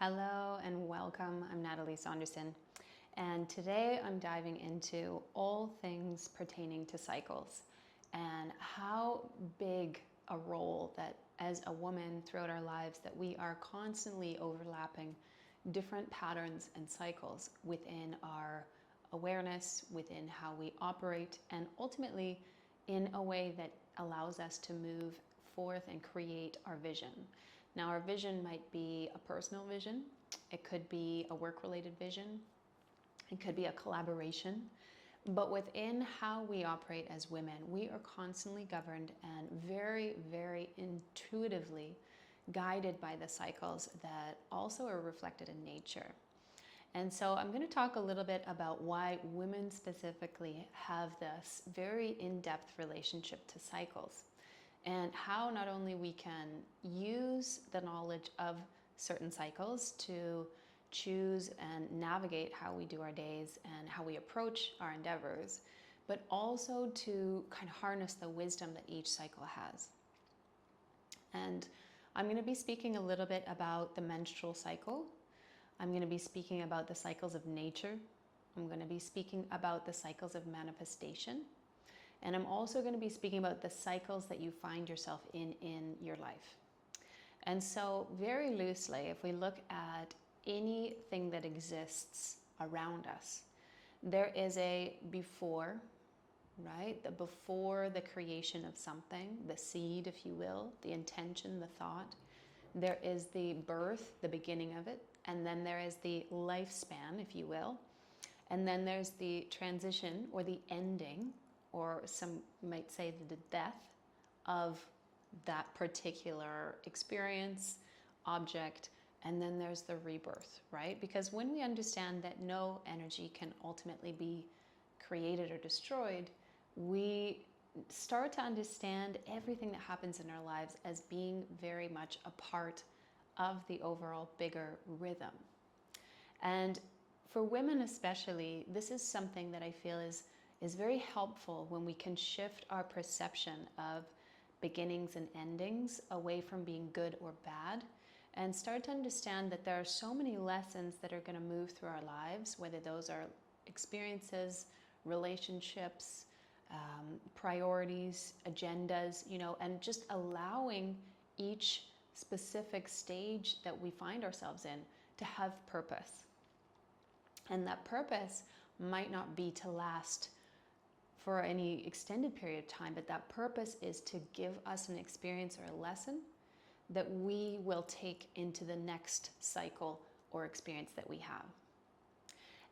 Hello and welcome. I'm Natalie Saunderson, and today I'm diving into all things pertaining to cycles and how big a role that as a woman throughout our lives that we are constantly overlapping different patterns and cycles within our awareness, within how we operate, and ultimately in a way that allows us to move forth and create our vision. Now, our vision might be a personal vision, it could be a work-related vision, it could be a collaboration, but within how we operate as women, we are constantly governed and very, very intuitively guided by the cycles that also are reflected in nature. And so I'm going to talk a little bit about why women specifically have this very in-depth relationship to cycles, and how not only we can use the knowledge of certain cycles to choose and navigate how we do our days and how we approach our endeavors, but also to kind of harness the wisdom that each cycle has. And I'm going to be speaking a little bit about the menstrual cycle. I'm going to be speaking about the cycles of nature. I'm going to be speaking about the cycles of manifestation. And I'm also going to be speaking about the cycles that you find yourself in your life. And so very loosely, if we look at anything that exists around us, there is a before, right? The before the creation of something, the seed, if you will, the intention, the thought. There is the birth, the beginning of it. And then there is the lifespan, if you will. And then there's the transition or the ending, or some might say the death of that particular experience, object, and then there's the rebirth, right? Because when we understand that no energy can ultimately be created or destroyed, we start to understand everything that happens in our lives as being very much a part of the overall bigger rhythm. And for women especially, this is something that I feel is very helpful when we can shift our perception of beginnings and endings away from being good or bad, and start to understand that there are so many lessons that are going to move through our lives, whether those are experiences, relationships, priorities, agendas, and just allowing each specific stage that we find ourselves in to have purpose. And that purpose might not be to last for any extended period of time, but that purpose is to give us an experience or a lesson that we will take into the next cycle or experience that we have.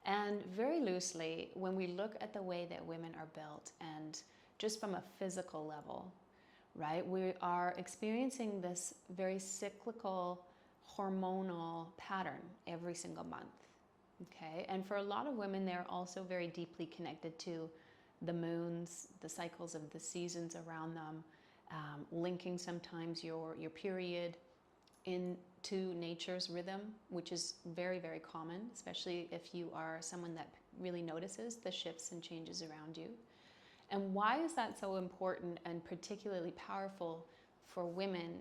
And very loosely, when we look at the way that women are built, and just from a physical level, right, we are experiencing this very cyclical hormonal pattern every single month. Okay, and for a lot of women, they're also very deeply connected to the moons, the cycles of the seasons around them, linking sometimes your period into nature's rhythm, which is very, very common, especially if you are someone that really notices the shifts and changes around you. And why is that so important and particularly powerful for women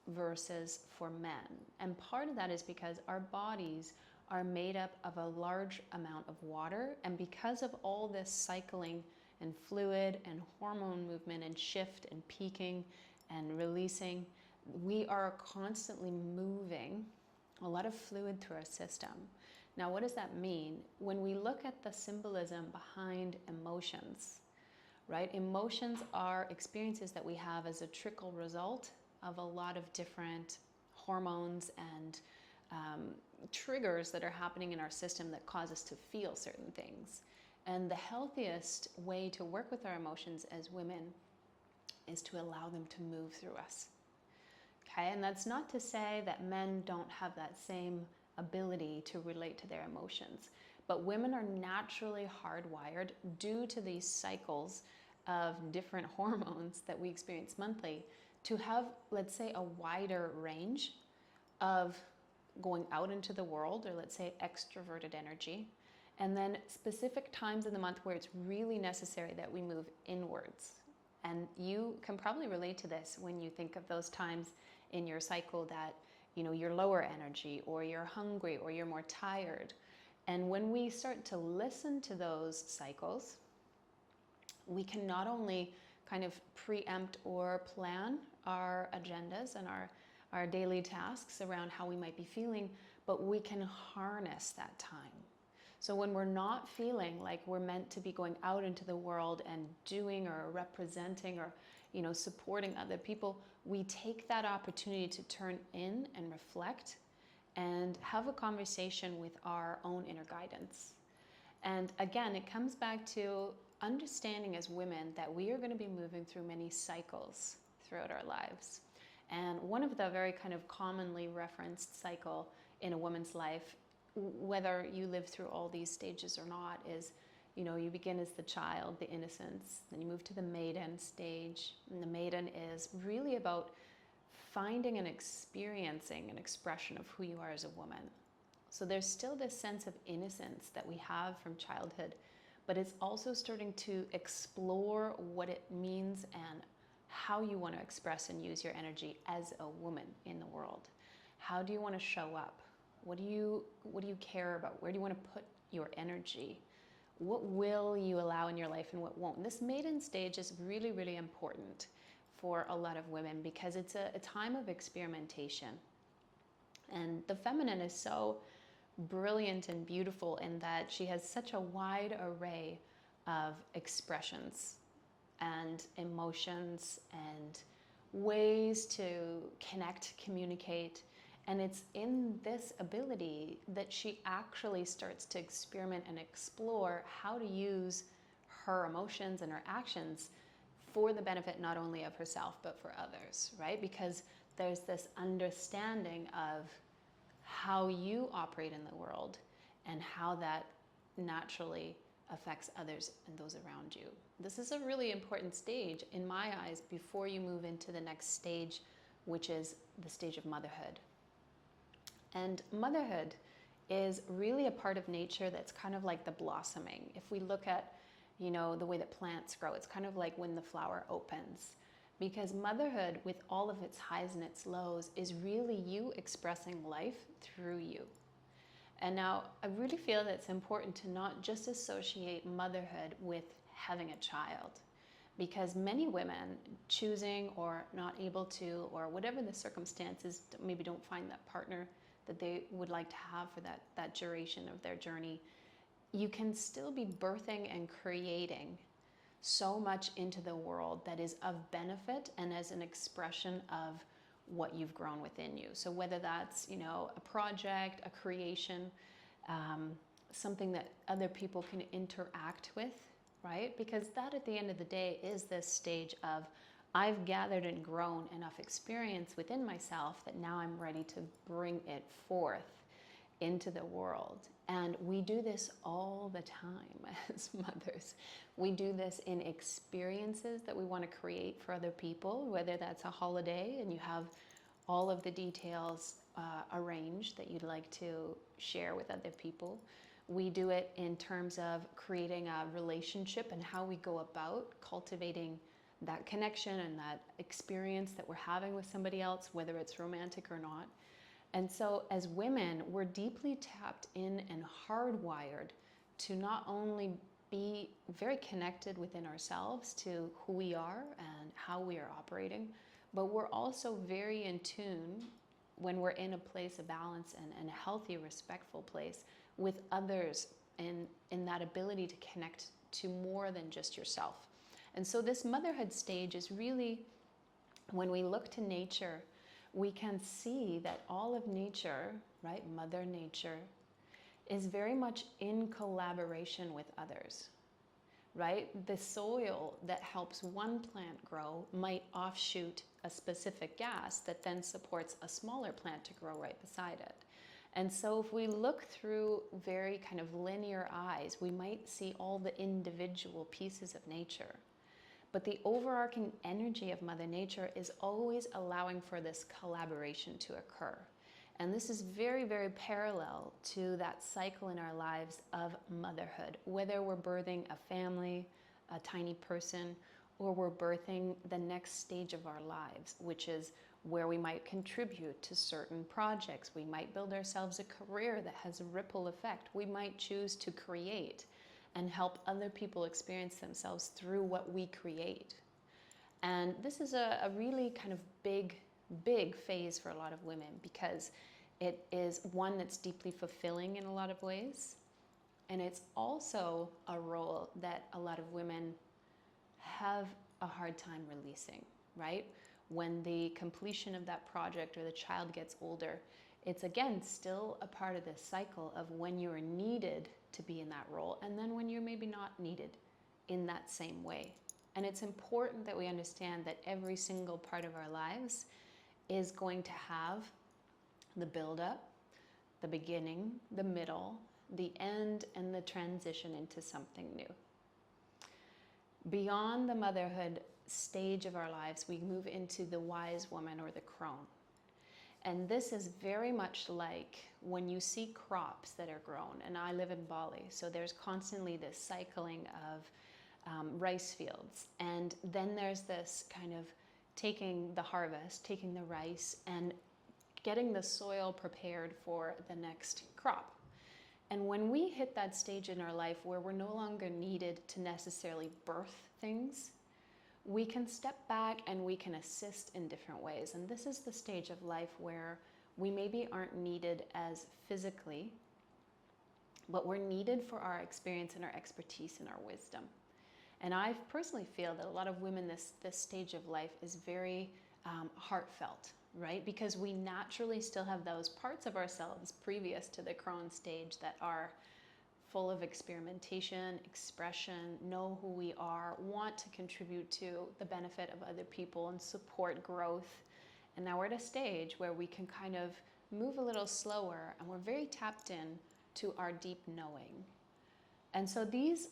versus for men? And part of that is because our bodies are made up of a large amount of water, and because of all this cycling and fluid and hormone movement and shift and peaking and releasing, we are constantly moving a lot of fluid through our system. Now, what does that mean? When we look at the symbolism behind emotions, right? Emotions are experiences that we have as a trickle result of a lot of different hormones and triggers that are happening in our system that cause us to feel certain things. And the healthiest way to work with our emotions as women is to allow them to move through us. Okay, and that's not to say that men don't have that same ability to relate to their emotions, but women are naturally hardwired due to these cycles of different hormones that we experience monthly to have, let's say, a wider range of going out into the world, or let's say extroverted energy, and then specific times in the month where it's really necessary that we move inwards. And you can probably relate to this when you think of those times in your cycle that you're lower energy, or you're hungry, or you're more tired. And when we start to listen to those cycles, we can not only kind of preempt or plan our agendas and our daily tasks around how we might be feeling, but we can harness that time. So when we're not feeling like we're meant to be going out into the world and doing or representing or supporting other people, we take that opportunity to turn in and reflect and have a conversation with our own inner guidance. And again, it comes back to understanding as women that we are going to be moving through many cycles throughout our lives. And one of the very kind of commonly referenced cycle in a woman's life, whether you live through all these stages or not, is you begin as the child, the innocence, then you move to the maiden stage. And the maiden is really about finding and experiencing an expression of who you are as a woman. So there's still this sense of innocence that we have from childhood, but it's also starting to explore what it means and how you want to express and use your energy as a woman in the world. How do you want to show up? What do you care about? Where do you want to put your energy? What will you allow in your life and what won't? And this maiden stage is really, really important for a lot of women because it's a time of experimentation. And the feminine is so brilliant and beautiful in that she has such a wide array of expressions and emotions and ways to connect, communicate. And it's in this ability that she actually starts to experiment and explore how to use her emotions and her actions for the benefit not only of herself but for others, right? Because there's this understanding of how you operate in the world and how that naturally affects others and those around you. This is a really important stage in my eyes before you move into the next stage, which is the stage of motherhood. And motherhood is really a part of nature that's kind of like the blossoming. If we look at, the way that plants grow, it's kind of like when the flower opens. Because motherhood, with all of its highs and its lows, is really you expressing life through you. And now I really feel that it's important to not just associate motherhood with having a child. Because many women choosing or not able to, or whatever the circumstances, maybe don't find that partner that they would like to have for that duration of their journey, you can still be birthing and creating so much into the world that is of benefit and as an expression of what you've grown within you. So whether that's, a project, a creation, something that other people can interact with, right? Because that at the end of the day is this stage of I've gathered and grown enough experience within myself that now I'm ready to bring it forth into the world. And we do this all the time as mothers. We do this in experiences that we want to create for other people, whether that's a holiday and you have all of the details arranged that you'd like to share with other people. We do it in terms of creating a relationship and how we go about cultivating that connection and that experience that we're having with somebody else, whether it's romantic or not. And so as women, we're deeply tapped in and hardwired to not only be very connected within ourselves to who we are and how we are operating, but we're also very in tune when we're in a place of balance and a healthy, respectful place with others in that ability to connect to more than just yourself. And so this motherhood stage is really, when we look to nature, we can see that all of nature, right, Mother Nature, is very much in collaboration with others, right? The soil that helps one plant grow might offshoot a specific gas that then supports a smaller plant to grow right beside it. And so if we look through very kind of linear eyes, we might see all the individual pieces of nature. But the overarching energy of Mother Nature is always allowing for this collaboration to occur. And this is very, very parallel to that cycle in our lives of motherhood, whether we're birthing a family, a tiny person, or we're birthing the next stage of our lives, which is where we might contribute to certain projects. We might build ourselves a career that has a ripple effect. We might choose to create and help other people experience themselves through what we create. And this is a really kind of big phase for a lot of women, because it is one that's deeply fulfilling in a lot of ways. And it's also a role that a lot of women have a hard time releasing, right? When the completion of that project or the child gets older, it's again still a part of this cycle of when you're needed to be in that role, and then when you're maybe not needed in that same way. And it's important that we understand that every single part of our lives is going to have the build-up, the beginning, the middle, the end, and the transition into something new. Beyond the motherhood stage of our lives, we move into the wise woman or the crone. And this is very much like when you see crops that are grown. And I live in Bali, so there's constantly this cycling of rice fields. And then there's this kind of taking the harvest, taking the rice, and getting the soil prepared for the next crop. And when we hit that stage in our life where we're no longer needed to necessarily birth things, we can step back and we can assist in different ways. And this is the stage of life where we maybe aren't needed as physically, but we're needed for our experience and our expertise and our wisdom. And I personally feel that a lot of women, this stage of life is very heartfelt, right? Because we naturally still have those parts of ourselves previous to the crone stage that are full of experimentation, expression, know who we are, want to contribute to the benefit of other people and support growth. And now we're at a stage where we can kind of move a little slower, and we're very tapped in to our deep knowing. And so these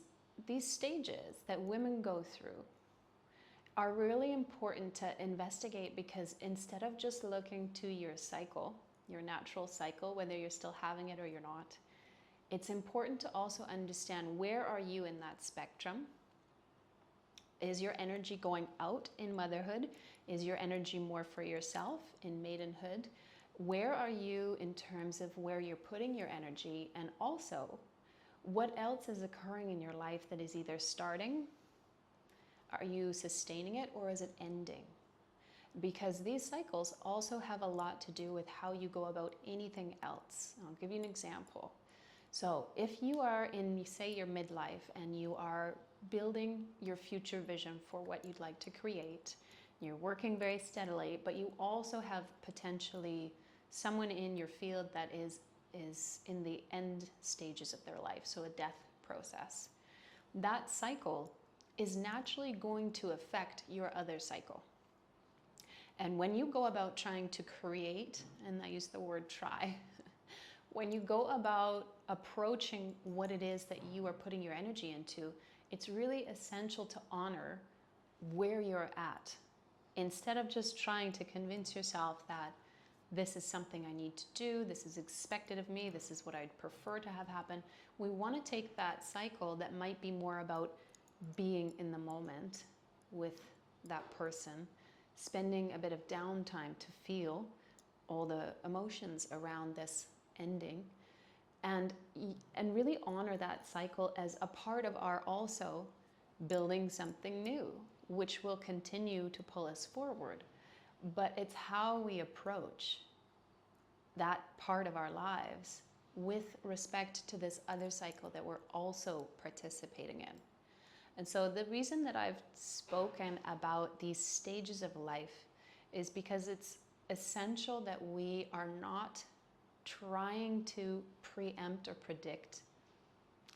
stages that women go through are really important to investigate, because instead of just looking to your cycle, your natural cycle, whether you're still having it or you're not, it's important to also understand, where are you in that spectrum? Is your energy going out in motherhood? Is your energy more for yourself in maidenhood? Where are you in terms of where you're putting your energy? And also, what else is occurring in your life that is either starting, are you sustaining it, or is it ending? Because these cycles also have a lot to do with how you go about anything else. I'll give you an example. So if you are in, say, your midlife, and you are building your future vision for what you'd like to create, you're working very steadily, but you also have potentially someone in your field that is in the end stages of their life, so a death process, that cycle is naturally going to affect your other cycle. And when you go about trying to create, and I use the word try, when you go about approaching what it is that you are putting your energy into, it's really essential to honor where you're at, instead of just trying to convince yourself that this is something I need to do, this is expected of me, this is what I'd prefer to have happen. We want to take that cycle that might be more about being in the moment with that person, spending a bit of downtime to feel all the emotions around this ending, and really honor that cycle as a part of our also building something new, which will continue to pull us forward. But it's how we approach that part of our lives with respect to this other cycle that we're also participating in. And so the reason that I've spoken about these stages of life is because it's essential that we are not trying to preempt or predict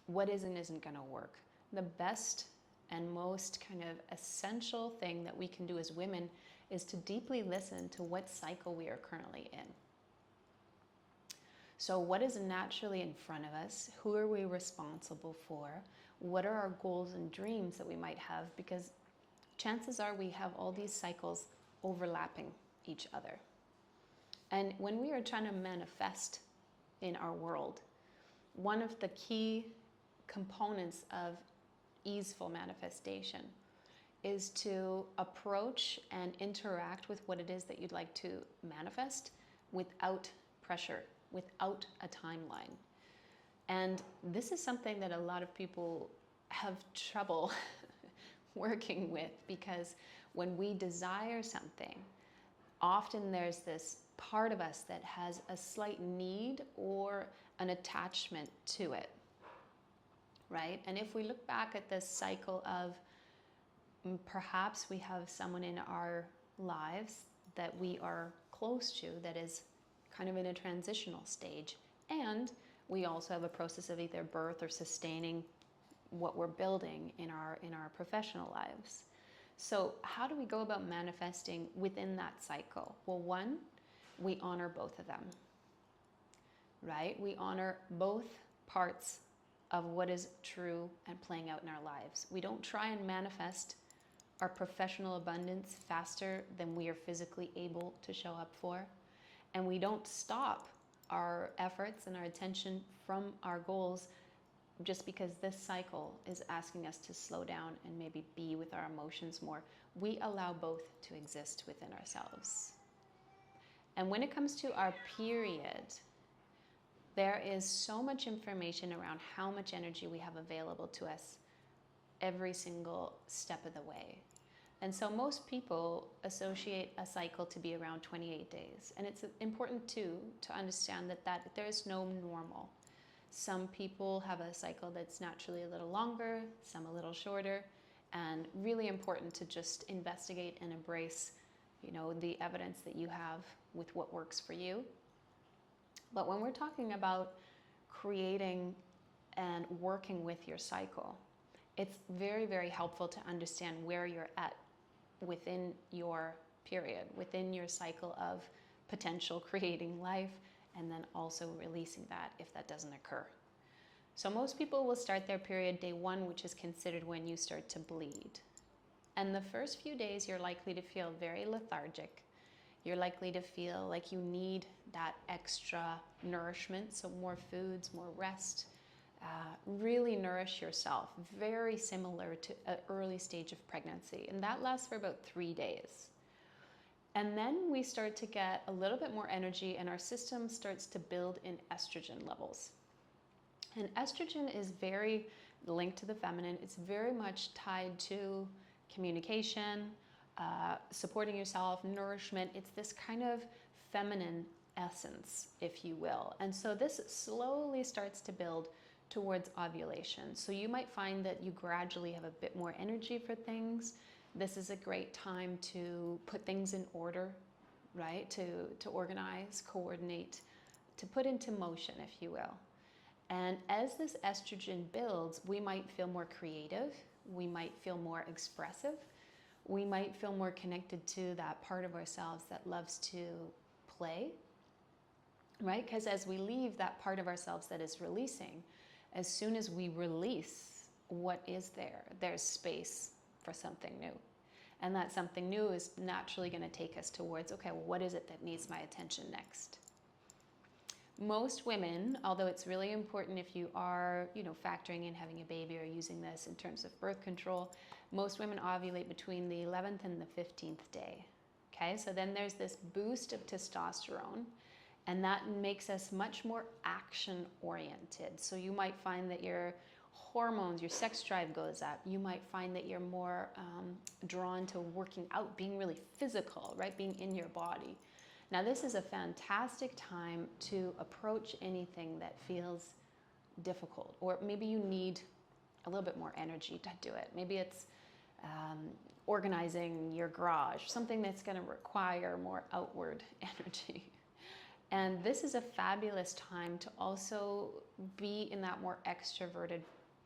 what is and isn't going to work. The best and most kind of essential thing that we can do as women is to deeply listen to what cycle we are currently in. So what is naturally in front of us? Who are we responsible for? What are our goals and dreams that we might have? Because chances are we have all these cycles overlapping each other. And when we are trying to manifest in our world, one of the key components of easeful manifestation is to approach and interact with what it is that you'd like to manifest without pressure, without a timeline. And this is something that a lot of people have trouble working with, because when we desire something, often there's this part of us that has a slight need or an attachment to it, right? And if we look back at this cycle of perhaps we have someone in our lives that we are close to that is kind of in a transitional stage, and we also have a process of either birth or sustaining what we're building in our professional lives. So how do we go about manifesting within that cycle? Well, one, we honor both of them, right? We honor both parts of what is true and playing out in our lives. We don't try and manifest our professional abundance faster than we are physically able to show up for. And we don't stop our efforts and our attention from our goals just because this cycle is asking us to slow down and maybe be with our emotions more. We allow both to exist within ourselves. And when it comes to our period, there is so much information around how much energy we have available to us every single step of the way. And so most people associate a cycle to be around 28 days. And it's important too to understand that there is no normal. Some people have a cycle that's naturally a little longer, some a little shorter, and really important to just investigate and embrace, the evidence that you have with what works for you. But when we're talking about creating and working with your cycle, it's very, very helpful to understand where you're at within your period, within your cycle of potential creating life, and then also releasing that if that doesn't occur. So most people will start their period day 1, which is considered when you start to bleed. And the first few days, you're likely to feel very lethargic. You're likely to feel like you need that extra nourishment, so more foods, more rest. Really nourish yourself, very similar to an early stage of pregnancy. And that lasts for about 3 days. And then we start to get a little bit more energy and our system starts to build in estrogen levels. And estrogen is very linked to the feminine. It's very much tied to communication, supporting yourself, nourishment. It's this kind of feminine essence, if you will. And so this slowly starts to build towards ovulation. So you might find that you gradually have a bit more energy for things. This is a great time to put things in order, right? To organize, coordinate, to put into motion, if you will. And as this estrogen builds, we might feel more creative. We might feel more expressive. We might feel more connected to that part of ourselves that loves to play, right? Because as we leave that part of ourselves that is releasing, as soon as we release what is there, there's space for something new. And that something new is naturally going to take us towards, okay, well, what is it that needs my attention next? Most women, although it's really important if you are, factoring in having a baby or using this in terms of birth control, most women ovulate between the 11th and the 15th day. Okay, so then there's this boost of testosterone, and that makes us much more action-oriented. So you might find that your hormones, your sex drive goes up. You might find that you're more drawn to working out, being really physical, right? Being in your body. Now, this is a fantastic time to approach anything that feels difficult, or maybe you need a little bit more energy to do it. Maybe it's organizing your garage, something that's going to require more outward energy. And this is a fabulous time to also be in that more extroverted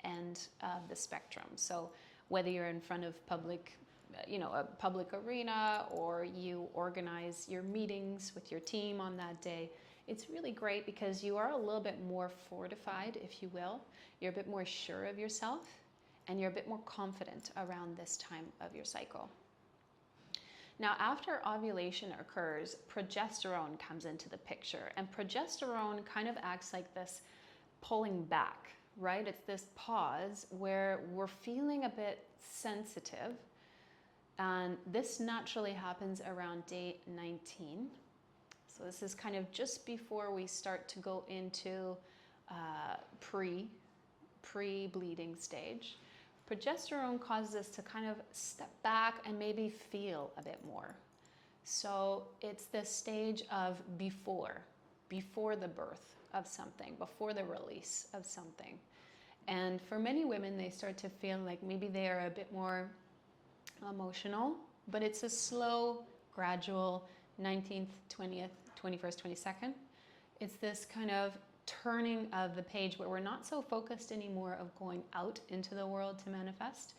end of the spectrum. So whether you're in front of a public arena, or you organize your meetings with your team on that day, it's really great because you are a little bit more fortified, if you will. You're a bit more sure of yourself, and you're a bit more confident around this time of your cycle. Now, after ovulation occurs, progesterone comes into the picture, and progesterone kind of acts like this pulling back, right? It's this pause where we're feeling a bit sensitive And this naturally happens around day 19. So this is kind of just before we start to go into pre-bleeding stage. Progesterone causes us to kind of step back and maybe feel a bit more. So it's this stage of before the birth of something, before the release of something. And for many women, they start to feel like maybe they are a bit more emotional, but it's a slow, gradual 19th, 20th, 21st, 22nd. It's this kind of turning of the page where we're not so focused anymore of going out into the world to manifest,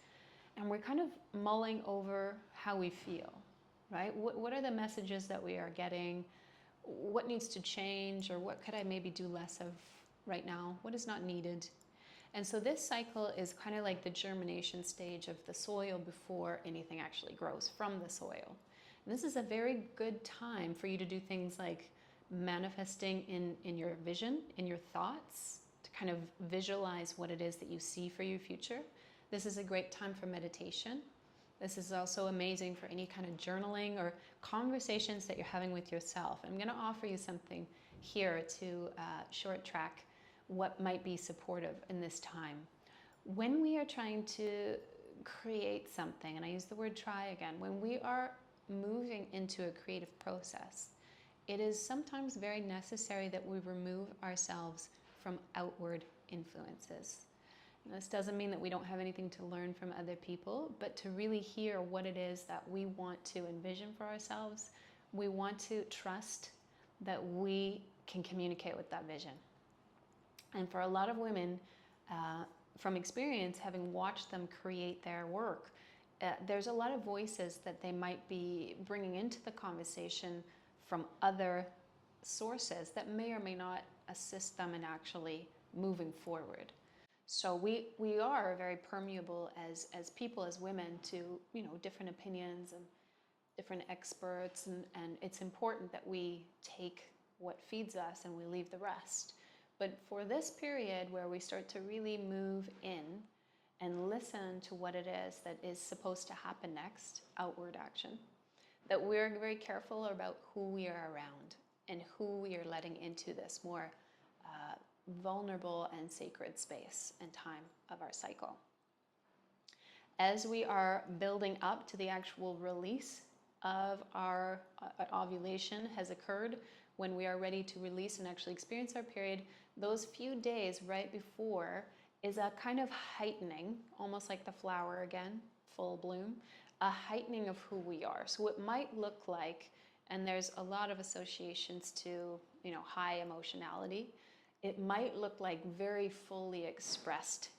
and we're kind of mulling over how we feel, right? What are the messages that we are getting? What needs to change, or what could I maybe do less of right now? What is not needed? And so this cycle is kind of like the germination stage of the soil before anything actually grows from the soil. And this is a very good time for you to do things like manifesting in your vision, in your thoughts, to kind of visualize what it is that you see for your future. This is a great time for meditation. This is also amazing for any kind of journaling or conversations that you're having with yourself. I'm going to offer you something here to short track what might be supportive in this time. When we are trying to create something, and I use the word try again, when we are moving into a creative process, it is sometimes very necessary that we remove ourselves from outward influences. And this doesn't mean that we don't have anything to learn from other people, but to really hear what it is that we want to envision for ourselves, we want to trust that we can communicate with that vision. And for a lot of women, from experience, having watched them create their work, there's a lot of voices that they might be bringing into the conversation from other sources that may or may not assist them in actually moving forward. So we are very permeable as people, as women, to different opinions and different experts, and it's important that we take what feeds us and we leave the rest. But for this period where we start to really move in and listen to what it is that is supposed to happen next, outward action, that we're very careful about who we are around and who we are letting into this more vulnerable and sacred space and time of our cycle. As we are building up to the actual release of our ovulation has occurred, when we are ready to release and actually experience our period, those few days right before is a kind of heightening, almost like the flower again, full bloom, a heightening of who we are. So it might look like, and there's a lot of associations to, high emotionality. It might look like very fully expressed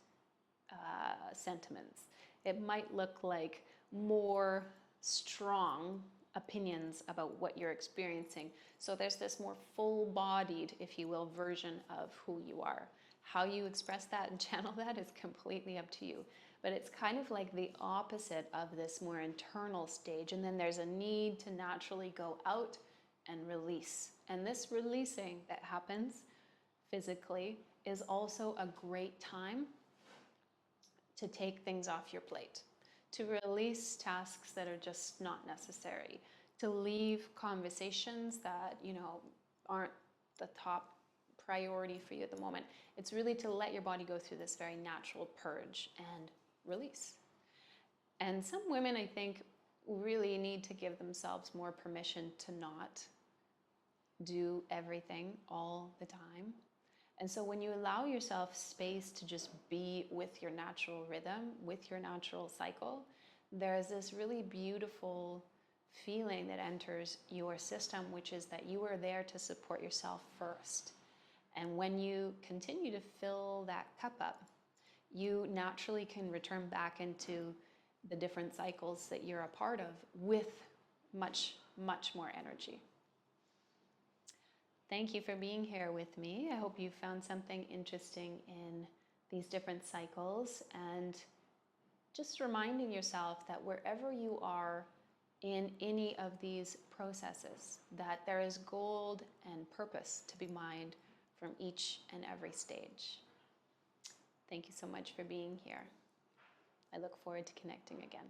sentiments. It might look like more strong opinions about what you're experiencing. So there's this more full-bodied, if you will, version of who you are. How you express that and channel that is completely up to you. But it's kind of like the opposite of this more internal stage. And then there's a need to naturally go out and release. And this releasing that happens physically is also a great time to take things off your plate, to release tasks that are just not necessary, to leave conversations that, aren't the top priority for you at the moment. It's really to let your body go through this very natural purge and release. And some women, I think, really need to give themselves more permission to not do everything all the time. And so when you allow yourself space to just be with your natural rhythm, with your natural cycle, there's this really beautiful feeling that enters your system, which is that you are there to support yourself first. And when you continue to fill that cup up, you naturally can return back into the different cycles that you're a part of with much, much more energy. Thank you for being here with me. I hope you found something interesting in these different cycles, and just reminding yourself that wherever you are in any of these processes, that there is gold and purpose to be mined from each and every stage. Thank you so much for being here. I look forward to connecting again.